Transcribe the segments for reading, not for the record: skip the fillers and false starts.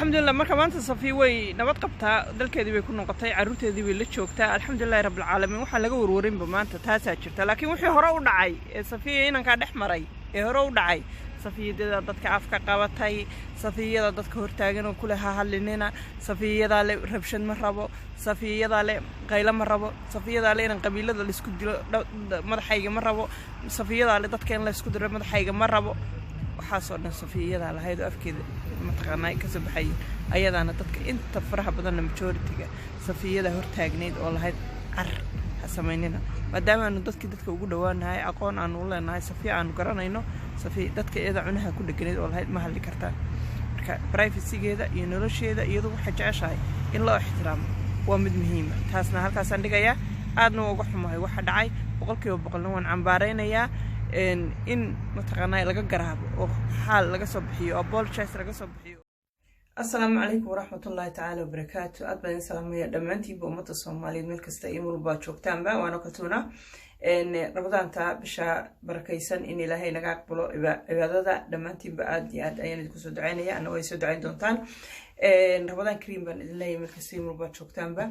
الحمد لله marka maanta Safi way nabad qabtaa dalkeedii way ku noqotay caruurteedii way la joogtaa alxamdulillaah rabbil caalamiin waxa laga warwarin ba maanta taas jirta laakiin wixii hore u dhacay ee Safi inanka dhex maray ee hore u dhacay Safiyada dadka afka qabatay Safiyada dadka hortaagan oo kula hadlinina Safiyada le rabshan ma rabo Safiyada le qayla ma rabo Safiyada le in qabiilada la isku dilo madaxayga ma rabo Safiyada le dadka in la isku diro madaxayga ma rabo waxaasoo dhan Safiyada lahayd afkeeda mataqaanay ka soo baxay ayadana dadka inta faraha badan majority-ga Safiyada hortaagneed oo lahayd car sameynina maadaama aanu dadka ugu dhawaanahay aqoon aan u leenahay Safiya aan garanayno Safiya dadka eeda cunaha ku dhagneed oo lahayd ma hadli kartaa marka privacy-geeda iyo nolosheeda iyadu waxa jeceshahay in loo ixtiraamo waa mid muhiim ah taasna halkaas aan dhigayaa aadna uga xumahay waxa dhacay 100% waan cambaareynayaa in mataqaanay laga garaabo oo xal laga soo bixiyo oo apologize laga soo bixiyo السلام عليكم ورحمة الله تعالى وبركاته أتبعين سلامية دمانتي بأمة الصومالية ملك استيمون باتشوكتان با وانا كتونا إن رمضان تا بشا بركيسان إن إلهي نقاق بلو إبادة دمانتي بآد أيان يدكسو دعينيا أنا ويسو دعين دونتان إن رمضان كريم بان إلهي ملك استيمون باتشوكتان با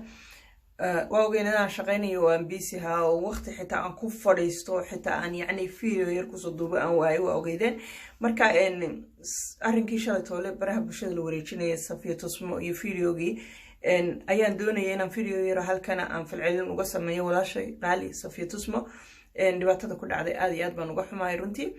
واوغين أنا شغيني وانبيسيها ووقت حتى أن كفريستو حتى أن يعني فيديو يركزو دوبا أن واوغيدين marka arrinkii shalay toole baraha bulshada la wareejinayay Safiya Tusmo iyo fiidiyoogii ayaan doonayay inaan fiidiyo yar halkan aan falcelin uga sameeyo walaashay qaali Safiya Tusmo dhibaatada ku dhacday aad iyo aad baan uga xumahay runtii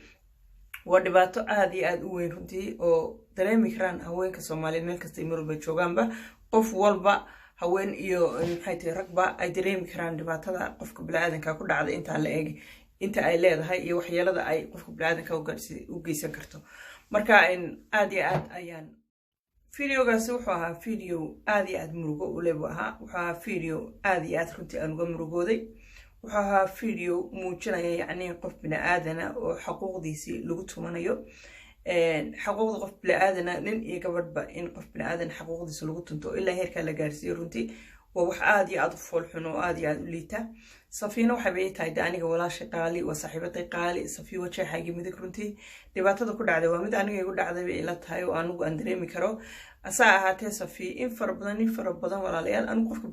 waa dhibaato aad iyo aad u weyn runtii oo dareemi karaan haweenka Soomaaliyeed meel kasta ay marba joogaanba qof walba haween iyo maxay tahay ragba ay dareemi karaan dhibaatada qofka bini'aadanka ku dhacday inta la eeg inta ay leedahay iyo waxyeelada ay qofka bini'aadanka u geysan karto marka aad iyo aad ayaan fiidiyogaasi wuxuu ahaa fiidiyo aad iyo aad murugo u leeyahay wuxuu ahaa fiidiyo aad iyo aad runtii aan uga murugooday wuxuu ahaa fiidiyo muujinaya yacni qof bini'aadana oo xuquuqdiisii lagu tumanayo xuquuqda qof bini'aadana nin iyo gabadhba in qof bini'aadan xuquuqdiisa lagu tunto ilaa heerka la gaarsiiyo runtii ووح آدي عاد فولحن وآدي عاد ليتا صفينا وحبيت هاي داني ولاش قالي وصاحبتي قالي صفي وجه حاجة مذكرتي دبعت هذا كل عدوى مد أنا يقول عدوى بإلى هاي وأنا أندري مكرو أساء هاتي صفي إن فربضان ولا ليال أنا قفك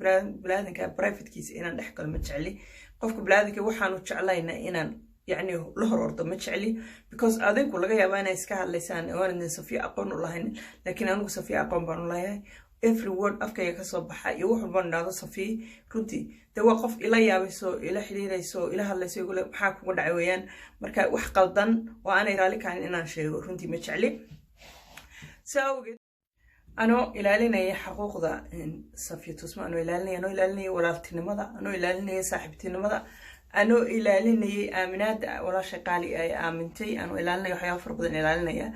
بلادك برايفت كيس إن نحكي المتشعلي قفك بلادك وحنا وتشعلينا إن يعني له رد متشعلي because أذن كل جاي أبانا إسكال لسان وأنا صفي أقون الله لكن أنا صفي أقون بان الله every word afkayga ka soo baxay iyo wuxuu bandhado Safi runtii dawa qof ila yaabiso ila xiriirayso ila hadlayso igu waxa kugu dhacay weeyaan marka wax qaldan oo aanay raali kaan inaan sheego runtii ma jecli saawgeed ano ilaalinaya xuquuqda Safiya Tusmo ano ilaalinaya walaaltinimada ano ilaalinaya saaxiibtinimada ano ilaalinaya aaminaada walaashay qaali ay aamintay ano ilaalinaya waxyaabo far badan ilaalinaya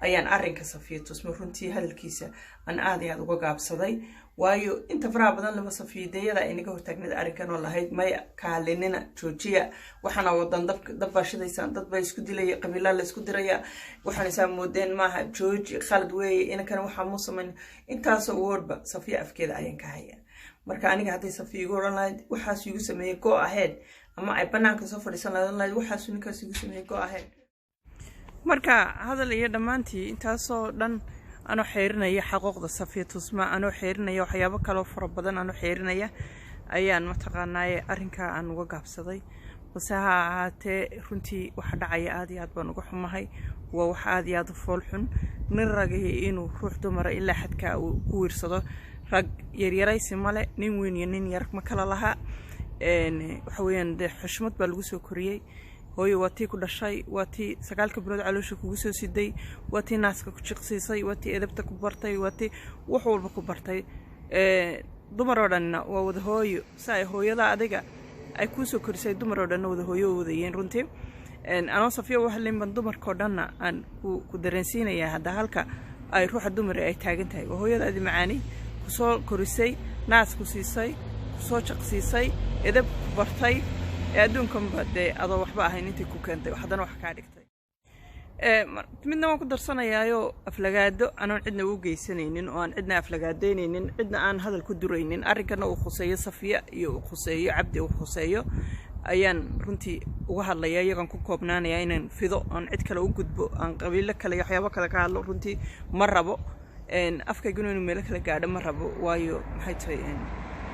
ayaan arrinka Safiya Tusmo runtii hadalkiisa aan aad iyo aad uga gaabsaday waayo inta faraha badan laba Safiyadayada ay naga hortaagnada arrinkan oo lahayd may kaalinina joojiya waxana wadan dab baashadaysan dad bay isku dilay qabiilada la isku diraya waxaan isaamoodeen maaha jooji khalad weey in kan waxa muusaman intaas oo wordba Safiya afkeeda ayaan ka haya marka aniga haday Safiya ugu oran lahayd waxaas igu sameeyay go ahead ama ay banaanka soo fadhiisan lahayd waxaas ninkaas igu sameeyay go ahead marka hadal iyo dhamaantii intaasoo dhan ano xeerinaya xuquuqda Safiya Tusmo ano xeerinaya waxyaabo kale oo fara badan ano xeerinaya ayaan mataqaanay arrinka aan uga gaabsaday balse ha ahaatee runtii waxa dhacaya aad iyo aad baan uga xumahay waa wax aad iyo aad u foolxun nin ragay inuu ruux dumar ilaa xadka uu ku wiirsado rag yaryaraysi male nin weyn iyo nin yar ma kala laha waxa weeyaan xushmad baa lagu soo koriyay hooyo waati ku dhashay waati sagaalka bilood caloosha kugu soo siday waati naaska ku jiqsiisay waati edabta ku bartay waati wax walba ku bartay dumar oo dhan waa wada hooyo say hooyada adiga ay ku soo korisay dumar oo dhan wada hooyo wadayeen runtii anoo Safiya wax limban dumarka oo dhan aan ku dareensiinaya hada halka ay ruuxa dumar ay taagan tahay hooyadaadi macaani ku soo korisay naas ku siisay ku soo jiqsiisay edab ku bartay adduunkan bade adoo waxba ahayn intii ku keentay waxdan wax ka dhigtay midna waan ku darsanayaayo aflagaado aan cidna u geysanaynin oo aan cidna aflagaadeynaynin cidna aan hadal ku duraynin arrinkana uu khuseeyo Safiya iyo uu khuseeyo Cabdi uu khuseeyo ayaan runtii uga hadlayaa iyagan ku koobnaanaya inaan fido aan cid kale u gudbo aan qabiilo kale waxyaabo kale ka hadlo runtii ma rabo afkayguna inuu meel kala gaadho ma rabo waayo maxay tahay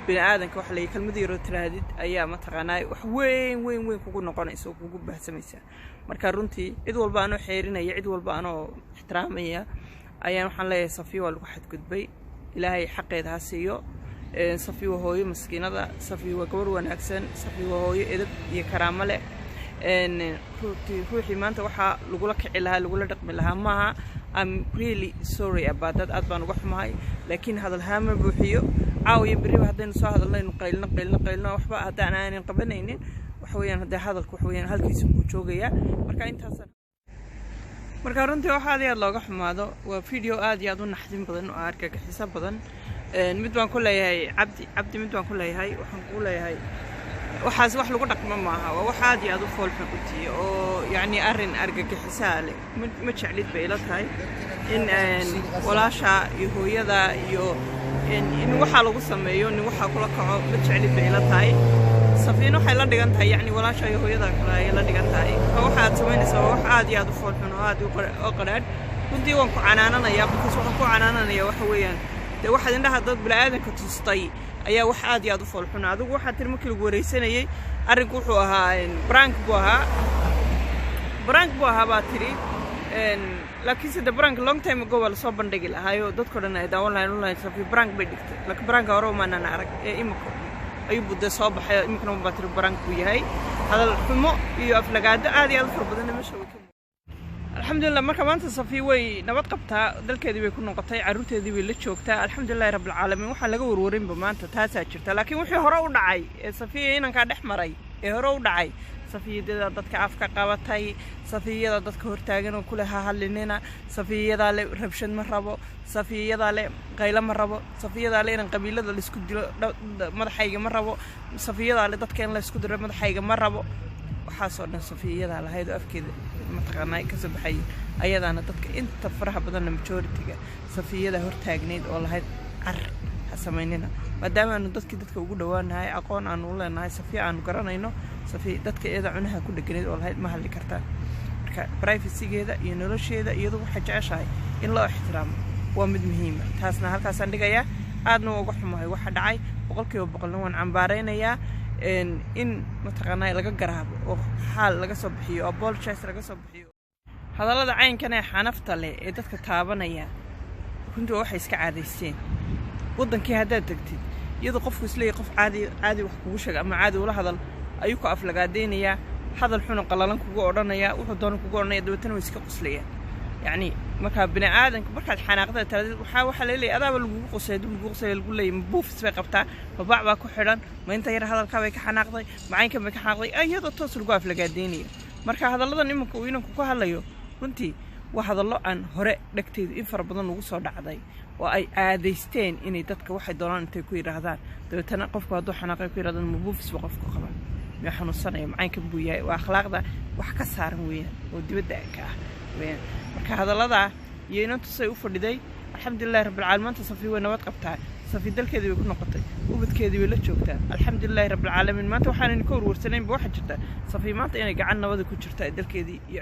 bini aadanka waxa la kelmad yar oo tiraadid ayaa ma taqaanay wax weyn kugu noqonayso kugu baahsamaysa marka runtii cid walba aan xeerinaya cid walba aan ixtiraamaya ayaan waxaan leeyahay Safiya waa lagu xadgudbay ilaahay xaqeeda ha siiyo Safiya waa hooyo maskiinada Safiya waa gabar wanaagsan Safiya waa hooyo edeb iyo karaamo leh ruuxii maanta waxa lagu la kici lahaa lagu la dhaqmi lahaa maaha I'm really sorry about that aad baan uga xumahay laakiin hadal haama buuxiyo caawiyo bari hadaynu soo hadalnayno qaylna waxba hadaan aanan qabanaynin waxa weeyaan haday hadalku waxa weeyaan halkiisa ku joogaya marka runtii waxa aad looga xumaado waa video aad iyo aad u naxdin badan oo argagaxiso badan mid baan ku leeyahay cabdi mid baan ku leeyahay waxaan ku leeyahay waxaas wax lagu dhaqmo maaha waa wax aad iyo aad u foolxun u tiyo oo yani arin argagixiso leh ma jeclid bay ila tahay in walaasha iyo hooyada iyo in waxa lagu sameeyo in waxa kula kaco ma jeclid bay ila tahay Safiina waxay la dhigan tahay yani walaasha iyo hooyada kale ay la dhigan tahay waxa aad sameynaysaa wax aad iyo aad u foolxun oo aad u qaraad runtii waan ku canaananaya because waxaan ku canaananaya waxa weeyaan de waxa indhaha dad bilaadanka tustay ayaa wax aad iyo aad u foolxun adigu waxa tir markii lagu wareysanayay arinku wuxuu ahaa prank buu ahaa baa tiri laakiin sida prank long time ago wala soo bandhigi lahaayo dadku dhan ay daawan lahayn Safiya prank bay dhigtay laakiin prank hore ma aanan arag imiko ayuu budda soo baxay imikana ma tiri prank buu yahay hadal xumo iyo aflagaado aad iyo aad u badan meesha way alxamdulillah marka maanta Safiya way nabad qabtaa dalkeedii way ku noqotay caruurteedii way la joogtaa alxamdulillah rabbil caalamiin waxa laga warwarin ba maanta taas jirta laakiin wixii hore u dhacay Safiya inanka dhex maray hore u dhacay Safiyada dadka afka qabatay Safiyada dadka hortaagan oo kula hadlinina Safiyada le rabshad ma rabo Safiyada le qayla ma rabo Safiyada le in qabiilada la isku dilo madaxayga ma rabo Safiyada le dadka in la isku diro madaxayga ma rabo waxa soo dhan Safiyada lahayd afkeeda ma taqaanay ka soo baxay ayadana dadka inta faraha badan majority-ga Safiyada hortaagneed oo lahayd car sameynina maadaama aanu dadka ugu dhawaanahay aqoon aanu u leenahay Safiya aanu garanayno Safiya dadka eeda cunaha ku dhagneed oo lahayd ma hadli kartaa marka privacy-geeda iyo nolosheeda iyadu waxa jeceshahay in loo ixtiraamo waa mid muhiim ah taasna halkaas aan dhigayaa aadna uga xumahay waxa dhacay 100% waan cambaareynayaa in mataqaanay laga garaabo oo xal laga soo bixiyo apologize laga soo bixiyo hadallada caynkan ee xanafta leh ee dadka taabanaya runtii waxay iska caadaysteen wadankii hadda tagtid iyadoo qofku isleeyahay qof caadi wax kugu sheeg ama caadi ula hadal ayuu ku aflagaadeynaya hadal xun qalalan kugu odhanaya wuxuu doon kugu odhanaya dabeetana way iska qoslayaan yani marka bini aadanka markaad xanaaqda tiraadid waxa leeyahay adaaba lagu qosay lagu leeyahay buufis bay qabtaa babaac baa ku xidhan ma inta yar hadalka bay ka xanaaqday macaynka bay ka xanaaqday ayadoo toos lagu aflagaadeynaya marka hadalladan imanka uu inanku ka hadlayo runtii waa hadallo aan hore dhagteedu in far badan ugu soo dhacday oo ay aadaysteen inay dadka waxay doonaan intay ku yiraahdaan dabeetana qofku hadduu xanaaqay ku yiraahdaan mabuufis waa qofku qaba ma xanuunsanaya macaynka buu yahay waa akhlaaqda wax ka saaran weeyaan oo dibadda ka ah weeyaan marka hadallada iyo inantu say u fadhiday alxamdulillah rabbil caalamiin Safiya way nabad qabtaa Safiya dalkeedii way ku noqotay ubadkeedii way la joogtaa alxamdulillah rabbil caalamiin maanta waxaan ka warwarsanayn waxa jirta Safiya maanta inay gacan nabad ku jirta dalkeedii iyo